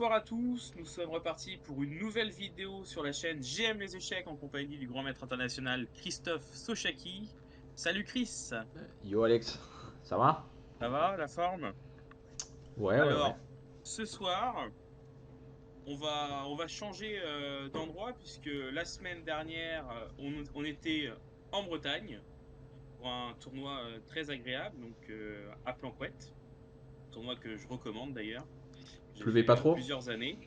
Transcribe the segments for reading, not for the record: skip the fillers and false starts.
Bonsoir à tous, nous sommes repartis pour une nouvelle vidéo sur la chaîne J'aime les échecs en compagnie du grand maître international Christophe Sochaki. Salut Chris, ça Yo Alex, ça va? va, la forme? Ouais. Alors, ce soir, on va changer d'endroit puisque la semaine dernière, on était en Bretagne pour un tournoi très agréable, donc à Planquette, tournoi que je recommande d'ailleurs. Il J'ai pleuvait fait pas trop? plusieurs années.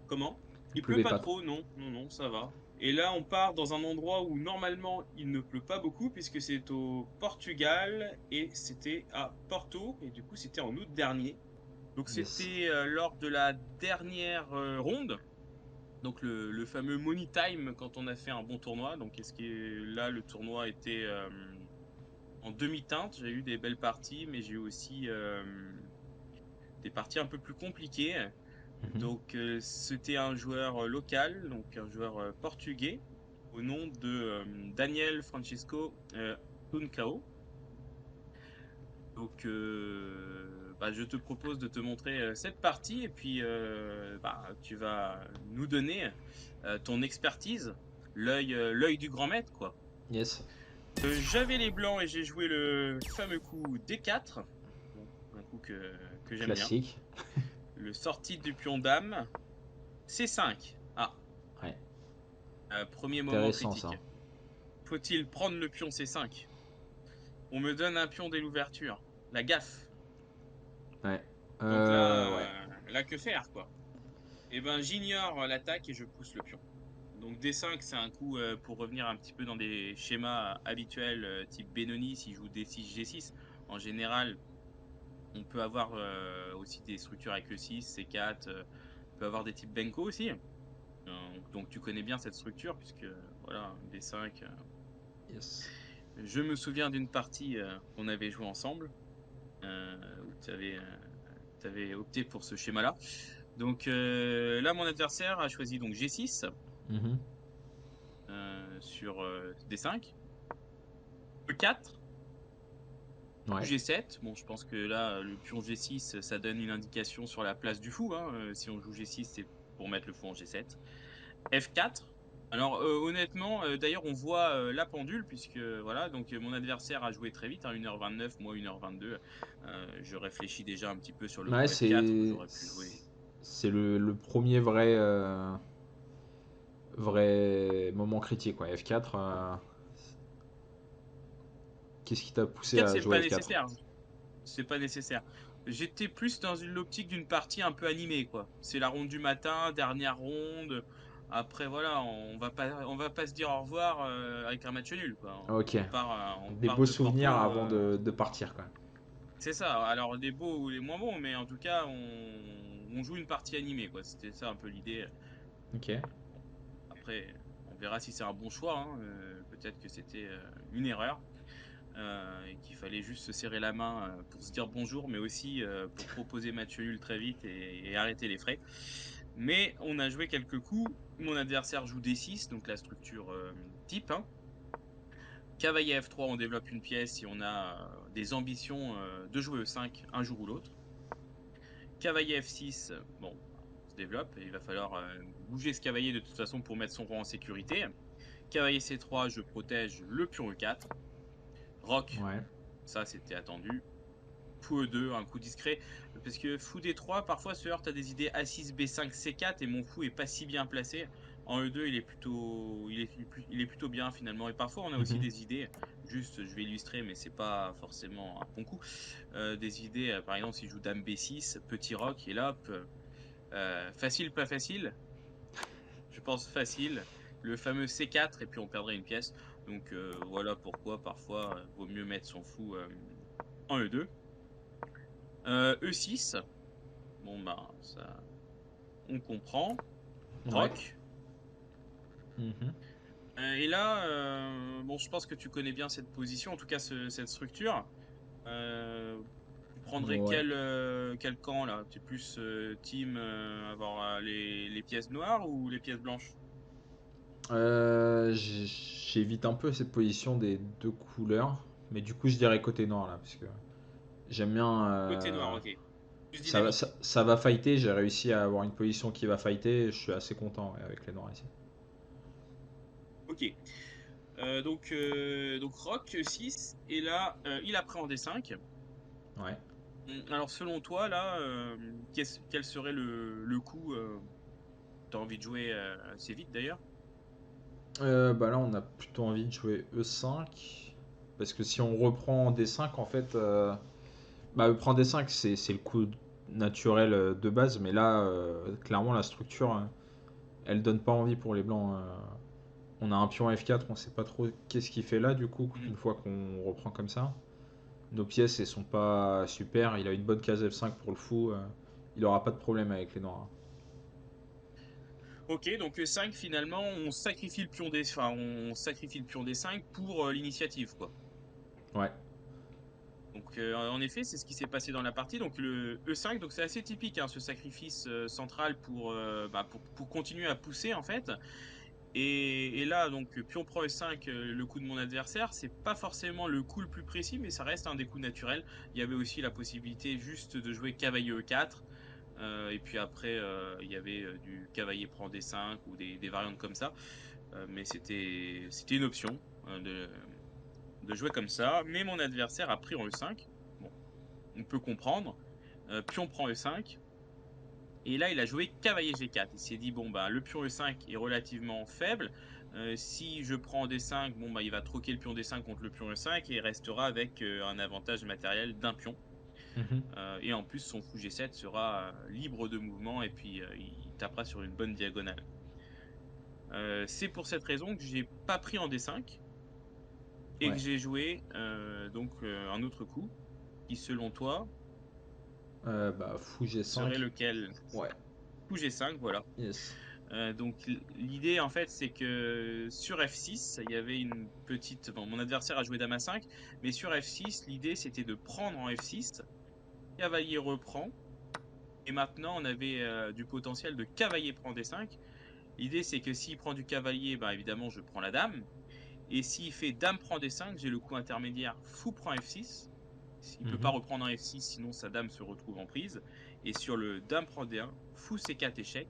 Comment? Il Il pleut pleuvait pas pas trop. trop, non, non, non, ça va. Et là, on part dans un endroit où normalement il ne pleut pas beaucoup, puisque c'est au Portugal et c'était à Porto, et du coup c'était en août dernier. Donc Yes. c'était lors de la dernière ronde, donc le fameux Money Time quand on a fait un bon tournoi. Donc est-ce que là le tournoi était en demi-teinte? J'ai eu des belles parties, mais j'ai eu aussi des parties un peu plus compliquées. Mhm. Donc, c'était un joueur local, donc un joueur portugais, au nom de Daniel Francisco Tuncao. Donc, bah, je te propose de te montrer cette partie et puis bah, tu vas nous donner ton expertise, l'œil du grand maître, quoi. Yes. J'avais les blancs et j'ai joué le fameux coup D4, bon, un coup que j'aime bien. Classique. Le sorti du pion dame, C5. Ah, Ouais. premier moment Intéressant critique. ça. Faut-il prendre le pion C5? On me donne un pion dès l'ouverture. La gaffe. Ouais. Donc Ouais. là que faire, quoi? Eh ben, j'ignore l'attaque et je pousse le pion. Donc D5, c'est un coup pour revenir un petit peu dans des schémas habituels type Benoni, s'il joue D6, G6. En général, on peut avoir aussi des structures avec le 6, C4, on peut avoir des types Benko aussi. Donc tu connais bien cette structure puisque voilà, D5. Yes. Je me souviens d'une partie qu'on avait joué ensemble, où tu avais opté pour ce schéma-là. Donc là, mon adversaire a choisi donc G6 Mhm. sur D5, E4 ou Ouais. G7. Bon, je pense que là, le pion G6, ça donne une indication sur la place du fou, hein. Si on joue G6, c'est pour mettre le fou en G7. F4. Alors honnêtement, d'ailleurs on voit la pendule puisque voilà, donc mon adversaire a joué très vite, hein, 1h29, moi 1h22. Je réfléchis déjà un petit peu sur le Ouais, coup F4 où j'aurais pu jouer. c'est le premier vrai moment critique, quoi. F4. Qu'est-ce qui t'a poussé F4 à c'est jouer pas F4? nécessaire, c'est pas nécessaire. J'étais plus dans une l'optique d'une partie un peu animée quoi. C'est la ronde du matin, dernière ronde. Après voilà, on va pas se dire au revoir avec un match nul quoi. Ok. On Des part beaux de souvenirs Porto. avant de partir, quoi. C'est ça. Alors les beaux ou les moins bons, mais en tout cas, on joue une partie animée, quoi. C'était ça un peu l'idée. Ok. Bon, après, on verra si c'est un bon choix, hein. Peut-être que c'était une erreur et qu'il fallait juste se serrer la main pour se dire bonjour, mais aussi pour proposer match nul très vite et arrêter les frais. Mais on a joué quelques coups. Mon adversaire joue D6, donc la structure type, hein. Cavalier F3, on développe une pièce si on a des ambitions de jouer E5 un jour ou l'autre. Cavalier F6, bon, on se développe et il va falloir bouger ce cavalier de toute façon pour mettre son roi en sécurité. Cavalier C3, je protège le pion E4. Roc, Ouais. ça c'était attendu. Fou E2, un coup discret. Parce que fou D3, parfois se heurte à des idées A6, B5, C4 et mon fou est pas si bien placé. En E2, il est plutôt bien finalement. Et parfois, on a aussi Mhm. des idées, juste, je vais illustrer, mais c'est pas forcément un bon coup. Des idées, par exemple, s'il joue Dame B6, petit roc, et là, hop, facile, pas facile. Je pense facile. Le fameux C4, et puis on perdrait une pièce. Donc voilà pourquoi parfois, vaut mieux mettre son fou en E2. E6, bon ben ça, on comprend. Ouais. Rock. Mhm. Et là, bon, je pense que tu connais bien cette position, en tout cas cette structure. Tu prendrais Ouais. quel camp là? Tu es plus team avoir les pièces noires ou les pièces blanches? J'évite un peu cette position des deux couleurs, mais du coup je dirais côté noir là, parce que j'aime bien. Côté noir, ok. plus Ça va, dynamique. ça va fighter, j'ai réussi à avoir une position qui va fighter, je suis assez content ouais, avec les noirs ici. Ok. Donc Rock 6 et là, il appréhende D5. Ouais. Alors selon toi, là, quel serait le coup t'as envie de jouer assez vite d'ailleurs? Bah là, on a plutôt envie de jouer E5. Parce que si on reprend D5, en fait, bah, prendre D5, c'est le coup naturel de base. Mais là, clairement, la structure, elle donne pas envie pour les blancs. On a un pion F4, on sait pas trop qu'est-ce qu'il fait là, du coup, Mhm. une fois qu'on reprend comme ça. Nos pièces, elles sont pas super. Il a une bonne case F5 pour le fou. Il aura pas de problème avec les noirs. Ok, donc 5 finalement, on sacrifie le pion D, enfin on sacrifie le pion D5 pour l'initiative quoi. Ouais. Donc en effet, c'est ce qui s'est passé dans la partie. Donc le E5, donc c'est assez typique hein, ce sacrifice central pour continuer à pousser en fait. Et là, donc, pion prend E5, le coup de mon adversaire, c'est pas forcément le coup le plus précis, mais ça reste un des coups naturels. Il y avait aussi la possibilité juste de jouer cavalier E4, et puis après, il y avait du cavalier prend D5 ou des variantes comme ça. Mais c'était une option de jouer comme ça. Mais mon adversaire a pris en E5. Bon, on peut comprendre. Pion prend E5. Et là, il a joué cavalier G4. Il s'est dit, bon, bah, le pion E5 est relativement faible. Si je prends D5, bon, bah, il va troquer le pion D5 contre le pion E5 et il restera avec un avantage matériel d'un pion. Mhm. Et en plus, son fou G7 sera libre de mouvement et puis il tapera sur une bonne diagonale. C'est pour cette raison que j'ai pas pris en D5 et que Ouais. j'ai joué un autre coup qui, selon toi, Bah, fou serait G5. lequel? Ouais. Fou G5, voilà. Yes. Donc l'idée en fait c'est que sur F6 il y avait une petite bon mon adversaire a joué dame A5 mais sur F6 l'idée c'était de prendre en F6 cavalier reprend et maintenant on avait du potentiel de cavalier prend D5. L'idée c'est que s'il prend du cavalier bah évidemment je prends la dame et s'il fait dame prend D5 j'ai le coup intermédiaire fou prend F6. Il peut pas Mhm. reprendre en F6 sinon sa dame se retrouve en prise et sur le dame prend D1 fou C4 échec.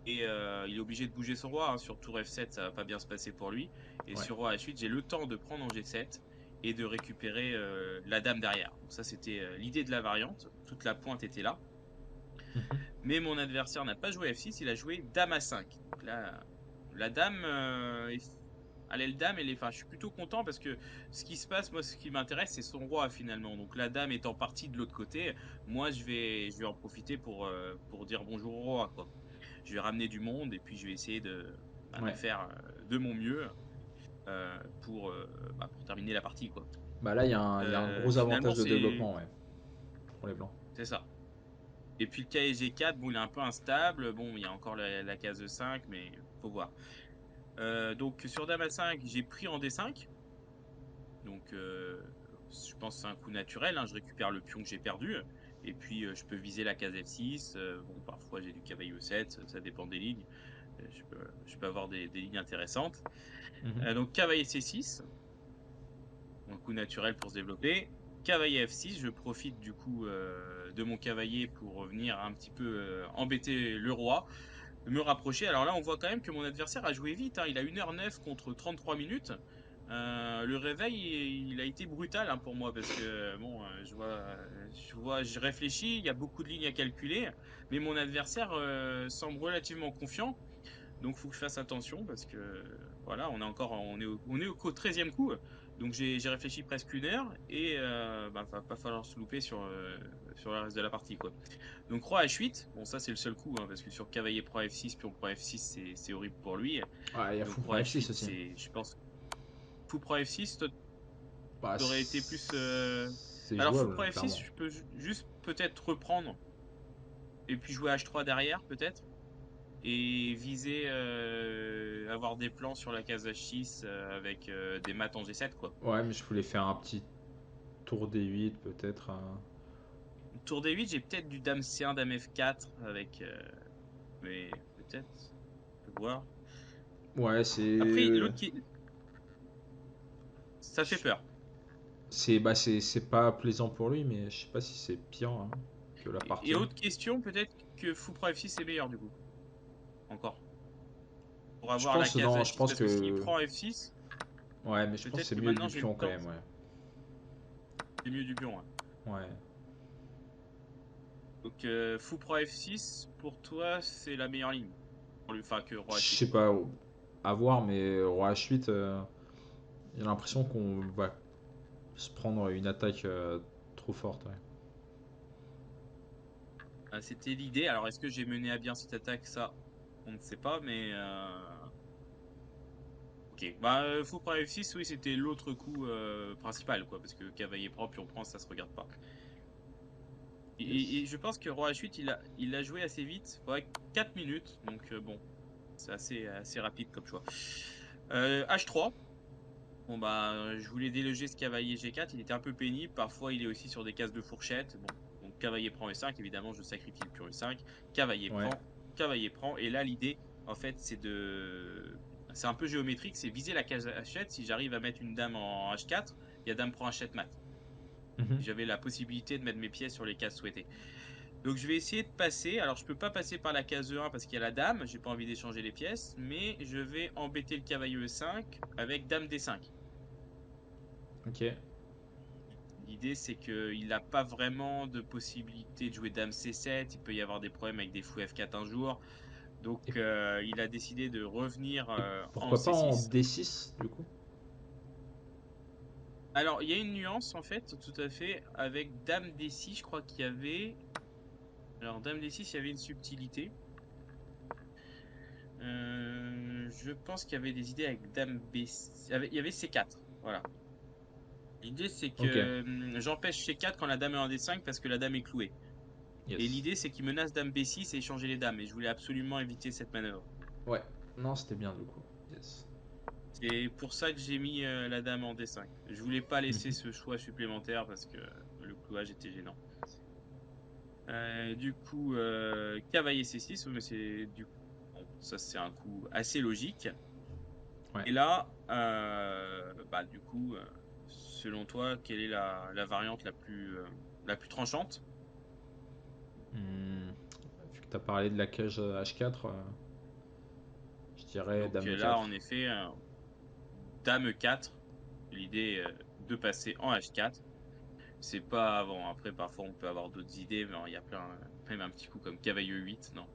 Et il est obligé de bouger son roi, hein. Sur tour F7, ça va pas bien se passer pour lui. Et Ouais. sur roi H8, j'ai le temps de prendre en G7 et de récupérer la dame derrière. Donc ça, c'était l'idée de la variante. Toute la pointe était là. Mhm. Mais mon adversaire n'a pas joué F6, il a joué dame A5. Donc là, la dame, à l'aile dame, enfin, je suis plutôt content parce que ce qui se passe, moi, ce qui m'intéresse, c'est son roi finalement. Donc la dame étant partie de l'autre côté, moi, je vais en profiter pour dire bonjour au roi, quoi. Je vais ramener du monde et puis je vais essayer de Ouais. faire de mon mieux pour terminer la partie, quoi. Bah là, il y a un gros Finalement, avantage de développement, ouais, pour les blancs. c'est ça. Et puis le KSG4, bon, il est un peu instable. Bon, il y a encore la case 5, mais faut voir. Donc sur Dame A5, j'ai pris en D5. Donc je pense que c'est un coup naturel, hein. Je récupère le pion que j'ai perdu. Et puis je peux viser la case F6. Bon, parfois j'ai du cavalier E7, ça dépend des lignes. Je peux avoir des lignes intéressantes. Mhm. Donc cavalier C6, un coup naturel pour se développer. Cavalier F6, je profite du coup de mon cavalier pour venir un petit peu embêter le roi, me rapprocher. Alors là, on voit quand même que mon adversaire a joué vite, hein. Il a 1h09 contre 33 minutes. Le réveil, il a été brutal hein, pour moi parce que bon, je réfléchis, il y a beaucoup de lignes à calculer, mais mon adversaire semble relativement confiant. Donc, faut que je fasse attention parce que voilà, on est qu'au 13e coup. Donc, j'ai réfléchi presque 1 heure et va pas falloir se louper sur le reste de la partie, quoi. Donc, roi H8, bon, ça c'est le seul coup, hein, parce que sur cavalier prend F6, pion prend F6, c'est horrible pour lui. Ouais, il y a Donc, fou prend roi F6 H8, aussi. je pense, fou prend F6, toi, Bah, t'aurais été plus. c'est Alors, fou jouable, prend F6, clairement. je peux juste peut-être reprendre et puis jouer H3 derrière, peut-être. Et viser avoir des plans sur la case H6 avec des maths en G7 quoi. Ouais, mais je voulais faire un petit tour D8 peut-être. Tour D8, j'ai peut-être du dame C1, dame F4 avec mais peut-être on peut voir. Ouais, Après l'autre qui ça fait je- peur. c'est pas plaisant pour lui, mais je sais pas si c'est pire, hein. que la Et partie. autre question, peut-être que Fou Pro F6 est meilleur du coup, encore. Pour Je avoir la pense case non, je H6, pense parce que s'il que prend F6, ouais, mais je pense que peut-être c'est que mieux maintenant du j'ai le pion quand temps. même, ouais. C'est mieux du pion, ouais. Ouais. Donc Fou Pro F6, pour toi, c'est la meilleure ligne. Enfin, que Je Roi H8, sais quoi. pas à voir, mais roi H8, j'ai l'impression qu'on va se prendre une attaque trop forte. Ouais. C'était l'idée. Alors, est-ce que j'ai mené à bien cette attaque? Ça, on ne sait pas, mais ok. Bah, Fou Pro F6, oui, c'était l'autre coup principal, quoi, parce que cavalier prend, puis on prend, ça se regarde pas. Et Yes. je pense que Roi H8, il a joué assez vite, ouais, 4 minutes, donc bon, c'est assez rapide comme choix. H3, bon bah, je voulais déloger ce cavalier G4, il était un peu pénible, parfois il est aussi sur des cases de fourchette, bon, donc cavalier prend E5, évidemment je sacrifie le pion E5, Ouais. cavalier prend, et là l'idée, en fait, c'est un peu géométrique, c'est viser la case H7, si j'arrive à mettre une dame en H4, il y a dame prend H7 mat. Mhm. J'avais la possibilité de mettre mes pièces sur les cases souhaitées. Donc je vais essayer de passer. Alors je peux pas passer par la case E1 parce qu'il y a la dame, j'ai pas envie d'échanger les pièces, mais je vais embêter le cavalier E5 avec dame D5. Ok. L'idée c'est qu'il n'a pas vraiment de possibilité de jouer dame C7, il peut y avoir des problèmes avec des fous F4 un jour. Donc Et, il a décidé de revenir et en pourquoi pas en C6. D6 du coup? Alors il y a une nuance en fait, tout à fait, avec dame D6, je crois qu'il y avait... Alors dame D6, il y avait une subtilité. Je pense qu'il y avait des idées avec Dame B. Il y avait C4. Voilà. L'idée, c'est Ok. que j'empêche C4 quand la dame est en D5 parce que la dame est clouée. Et Yes. l'idée, c'est qu'il menace Dame B6 et échanger les dames. Et je voulais absolument éviter cette manœuvre. Ouais. Non, c'était bien du coup. Yes. C'est pour ça que j'ai mis la dame en D5. Je voulais pas laisser Mhm. ce choix supplémentaire parce que le clouage était gênant. Du coup, cavalier C6, mais c'est du coup, bon, ça c'est un coup assez logique. Ouais. Et là, bah, du coup, selon toi, quelle est la variante la plus tranchante? Hmm. Vu que tu as parlé de la cage H4, je dirais Donc Dame là, E4. en effet, dame E4, l'idée de passer en H4. C'est pas bon. Après, parfois, on peut avoir d'autres idées, mais il y a plein, même un petit coup comme cavalier E8, non,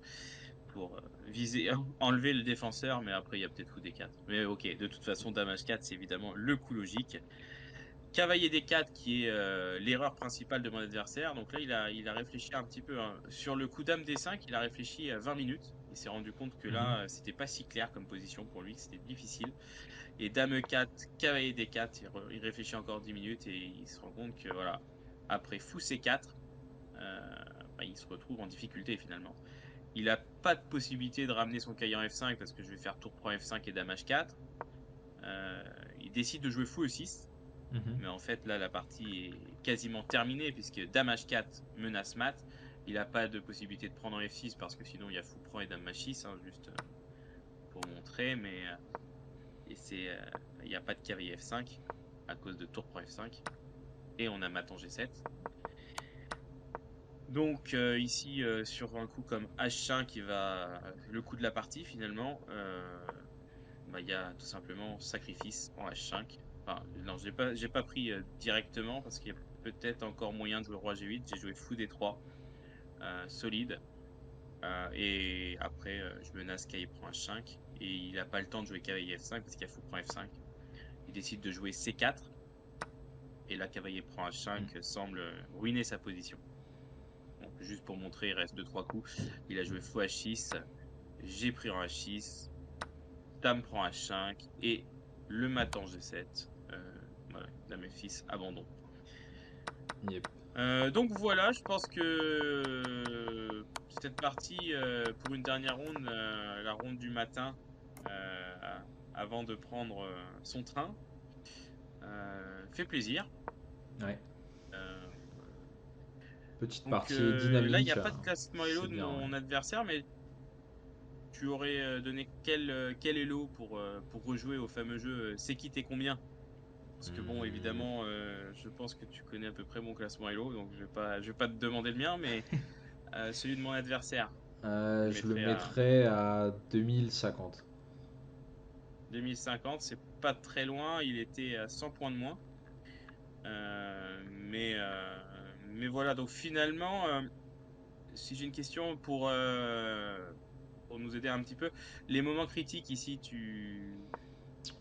pour viser, enlever le défenseur, mais après, il y a peut-être fou D4. Mais ok, de toute façon, dame H4, c'est évidemment le coup logique. Cavalier D4 qui est l'erreur principale de mon adversaire. Donc là, il a réfléchi un petit peu, hein. Sur le coup dame D5, il a réfléchi 20 minutes. Il s'est rendu compte que Mhm. là, c'était pas si clair comme position pour lui, que c'était difficile. Et dame E4, cavalier D4, il réfléchit encore 10 minutes et il se rend compte que voilà, après fou C4, bah, il se retrouve en difficulté finalement. Il a pas de possibilité de ramener son cavalier en F5 parce que je vais faire tour prend F5 et dame H4. Il décide de jouer fou E6. Mhm. Mais en fait, là, la partie est quasiment terminée puisque dame H4 menace mat. Il n'a pas de possibilité de prendre en F6 parce que sinon il y a fou prend et dame H6, hein, juste pour montrer. Mais il n'y a pas de cavalier F5 à cause de tour prend F5. Et on a mat en G7. Donc ici, sur un coup comme H5, qui va le coup de la partie finalement, bah, il y a tout simplement sacrifice en H5. Enfin, non, j'ai pas pris directement parce qu'il y a peut-être encore moyen de jouer roi G8. J'ai joué fou D3, solide. Et après, je menace cavalier prend H5. Et il n'a pas le temps de jouer cavalier F5 parce qu'il y a fou prend F5. Il décide de jouer C4. Et là, cavalier prend Mm. H5 semble ruiner sa position. Donc, juste pour montrer, il reste deux trois coups. Il a joué fou H6. J'ai pris en H6. Dame prend H5 et le mat en G7. Voilà, dame F6, abandon. Yep. Donc voilà, je pense que cette partie, pour une dernière ronde, la ronde du matin, avant de prendre son train, fait plaisir. Ouais. Euh, Petite donc partie là, il n'y dynamique, a pas de classement Elo c'est de bien, ouais. mon adversaire, mais tu aurais donné quel Elo pour rejouer au fameux jeu C'est qui t'es combien? Parce que bon, Hmm. évidemment, je pense que tu connais à peu près mon classement Elo, donc je vais pas te demander le mien, mais celui de mon adversaire, je le Je le mettrai à mettrais à 2050. 2050. C'est pas très loin, il était à 100 points de moins. Mais voilà, donc finalement, si j'ai une question pour nous aider un petit peu, les moments critiques ici,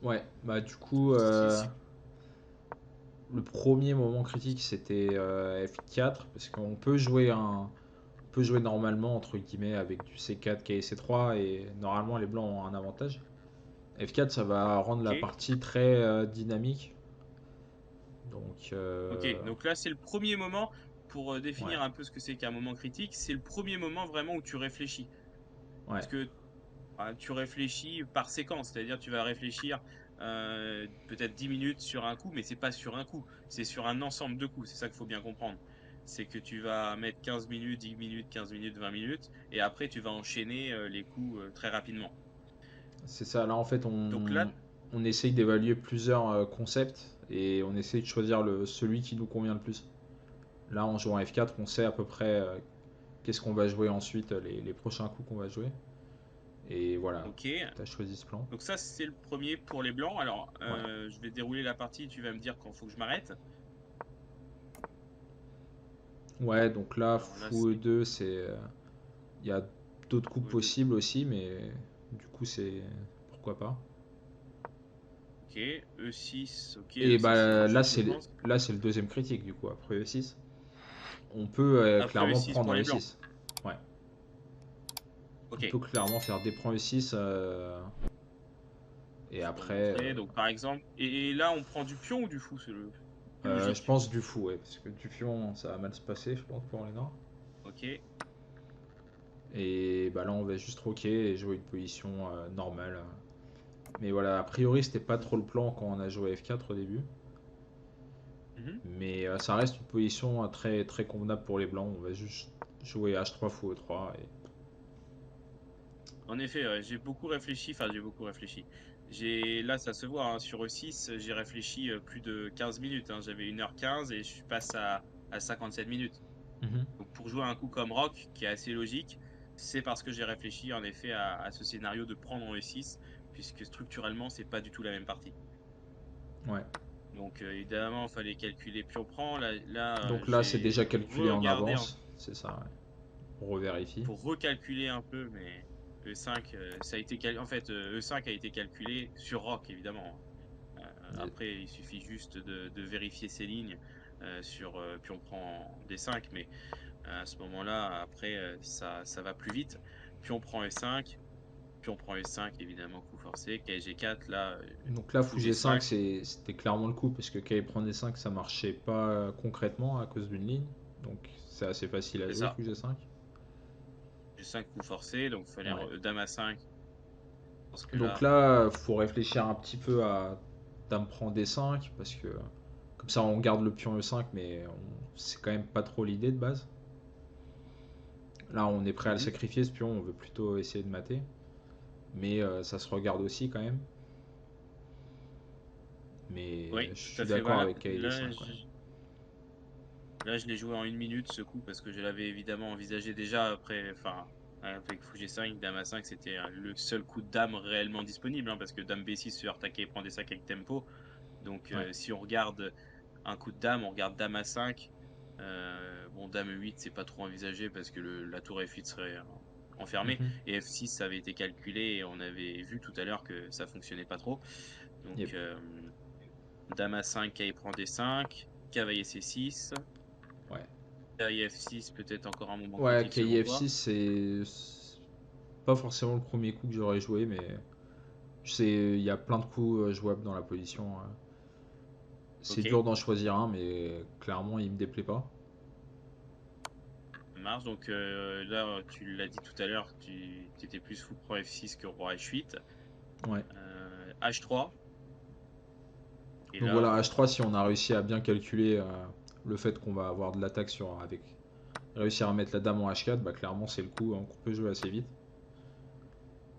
Ouais, bah du coup, si, si- le premier moment critique c'était F4 parce qu'on peut jouer on peut jouer normalement entre guillemets avec du C4, K et C3 et normalement les blancs ont un avantage. F4 ça va rendre ok, la partie très dynamique. Donc ok, donc là c'est le premier moment pour ouais, définir un peu ce que c'est qu'un moment critique. C'est le premier moment vraiment où tu réfléchis, ouais, parce que tu réfléchis par séquence, c'est-à-dire tu vas réfléchir peut-être 10 minutes sur un coup, mais c'est pas sur un coup, c'est sur un ensemble de coups. C'est ça qu'il faut bien comprendre. C'est que tu vas mettre 15 minutes, 10 minutes, 15 minutes, 20 minutes, et après tu vas enchaîner les coups très rapidement. c'est ça. Là en fait Donc là, on essaye d'évaluer plusieurs concepts et on essaye de choisir celui qui nous convient le plus. Là en jouant F4 on sait à peu près qu'est-ce qu'on va jouer ensuite, les prochains coups qu'on va jouer. Et voilà, ok, tu as choisi ce plan. donc ça c'est le premier pour les blancs. Alors Ouais. je vais dérouler la partie, tu vas me dire quand faut que je m'arrête. Ouais, donc là, Alors là fou c'est E2, il y a d'autres coups E2. possibles aussi, mais du coup, c'est. Pourquoi pas. Ok, E6, ok, Et ça c'est bah logique je pense. là, c'est le deuxième critique, du coup, après E6. On peut Après clairement E6 prendre pour un les blancs. E6. Ouais. On Ok. peut clairement faire des prends E6 et Je peux après. montrer. Donc, par exemple, et là, on prend du pion ou du fou, c'est le plus Je logique. pense du fou, ouais, parce que du fion, ça va mal se passer, je pense, pour les Noirs. Ok. Et bah là, on va juste roquer et jouer une position normale. Mais voilà, a priori, c'était pas trop le plan quand on a joué F4 au début. Mhm. Mais ça reste une position très, très convenable pour les blancs. On va juste jouer H3 fou E3. En effet, ouais, j'ai beaucoup réfléchi. Enfin, j'ai beaucoup réfléchi. Là, ça se voit, hein, sur E6, j'ai réfléchi plus de 15 minutes, hein. J'avais 1h15 et je passe à 57 minutes. Mhm. Donc, pour jouer un coup comme Rock, qui est assez logique, c'est parce que j'ai réfléchi, en effet, à ce scénario de prendre en E6, puisque structurellement, c'est pas du tout la même partie. Ouais. Donc, évidemment, il fallait calculer pion-prend. Là, Donc là, c'est déjà j'ai calculé en regardé avance. C'est ça, ouais. On revérifie. pour recalculer un peu, mais E5, ça a été en fait, E5 a été calculé sur Rock, évidemment, hein. Après, il suffit juste de vérifier ces lignes puis on prend D5, mais à ce moment-là, après, ça va plus vite. Puis on prend E5, puis on prend E5, évidemment, coup forcé. KG4, là, Donc là, fou fou G5, G5. c'était clairement le coup. Parce que quand il prend D5, ça marchait pas concrètement à cause d'une ligne. Donc c'est assez facile à C'est jouer, ça. fou G5. G5 coup forcé, donc il fallait Ouais. Dame à 5. Parce que Donc là, là, faut réfléchir un petit peu à Dame prend D5. Parce que comme ça, on garde le pion E5, mais c'est quand même pas trop l'idée de base. Là, on est prêt à le mhm. sacrifier ce pion, on veut plutôt essayer de mater. Mais ça se regarde aussi quand même. Mais Oui, je tout à suis fait. d'accord avec KD5. Ouais. Là, je l'ai joué en 1 minute ce coup parce que je l'avais évidemment envisagé déjà après, enfin, avec fou G5, Dame A5, c'était le seul coup de dame réellement disponible, hein, parce que Dame B6 se heurte et prend des sacs avec tempo. Donc, Ouais. si on regarde un coup de dame, on regarde Dame A5. Bon, Dame E8, c'est pas trop envisagé parce que la tour F8 serait enfermée. Mhm. Et F6, ça avait été calculé et on avait vu tout à l'heure que ça fonctionnait pas trop. Yep. Donc, Dame A5, K prend D5, cavalier C6. Ouais. Cavalier F6, peut-être encore un moment Ouais, critique selon toi. KIF6, c'est pas forcément le premier coup que j'aurais joué, mais il y a plein de coups jouables dans la position. C'est Ok, dur d'en choisir un, mais clairement, il me déplaît pas. ça marche. Donc là, tu l'as dit tout à l'heure, tu étais plus fou pour F6 que roi H8. Ouais. H3. Et Donc là, voilà, H3, si on a réussi à bien calculer le fait qu'on va avoir de l'attaque avec réussir à mettre la dame en H4, bah clairement, c'est le coup hein, qu'on peut jouer assez vite.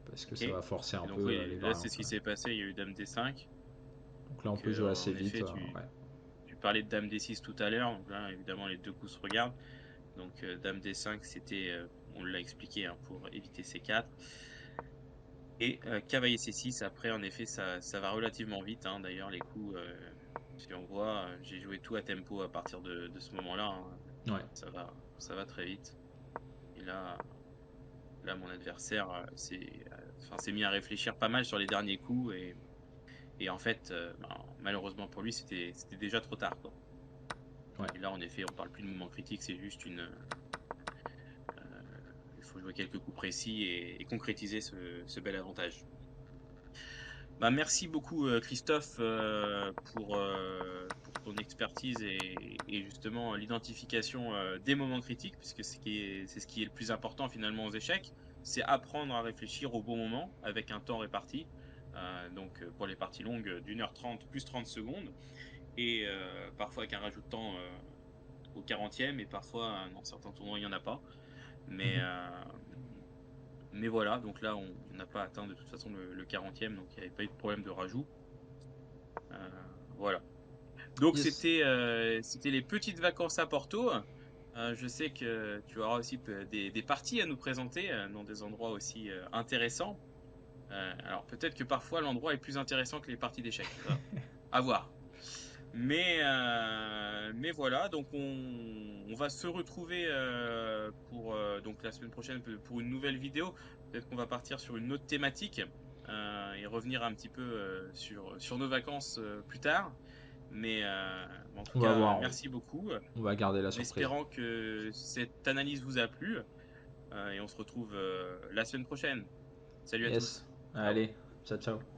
Parce que ok. ça Et va forcer un donc peu oui, les là, c'est ce variantes. qui s'est passé. Il y a eu Dame D5. Donc là, on Donc, peut jouer assez en vite. effet, Ouais. tu parlais de Dame D6 tout à l'heure. Donc là, évidemment, les deux coups se regardent. Donc, Dame D5, c'était, on l'a expliqué, hein, pour éviter C4. Et cavalier C6, après, en effet, ça va relativement vite, hein. D'ailleurs, les coups, si on voit, j'ai joué tout à tempo à partir de ce moment-là, hein. Ouais. Ça va très vite. Et là, mon adversaire s'est mis à réfléchir pas mal sur les derniers coups. Et en fait, ben, malheureusement pour lui, c'était déjà trop tard, quoi. Ouais. Et là, en effet, on parle plus de moment critique, c'est juste il faut jouer quelques coups précis et concrétiser ce bel avantage. Bah, merci beaucoup, Christophe, pour ton expertise et justement l'identification, des moments critiques, puisque c'est ce qui est le plus important finalement aux échecs. C'est apprendre à réfléchir au bon moment avec un temps réparti. Donc, pour les parties longues, d'1h30 plus 30 secondes et parfois avec un rajout de temps, au 40e et parfois, dans certains tournois, il y en a pas. Mais, Mhm. voilà, donc là, on n'a pas atteint de toute façon le 40e, donc il n'y avait pas eu de problème de rajout. Voilà. Donc Yes. c'était les petites vacances à Porto. Je sais que tu auras aussi des parties à nous présenter dans des endroits aussi intéressants. Alors peut-être que parfois l'endroit est plus intéressant que les parties d'échecs. Ça, à voir. Mais voilà, donc on va se retrouver pour donc la semaine prochaine pour une nouvelle vidéo. Peut-être qu'on va partir sur une autre thématique et revenir un petit peu sur nos vacances plus tard. Mais en tout On va cas, voir. merci beaucoup, On va garder la en surprise. espérant que cette analyse vous a plu et on se retrouve la semaine prochaine. Salut à Yes. tous. Ciao. Allez. Ciao, ciao.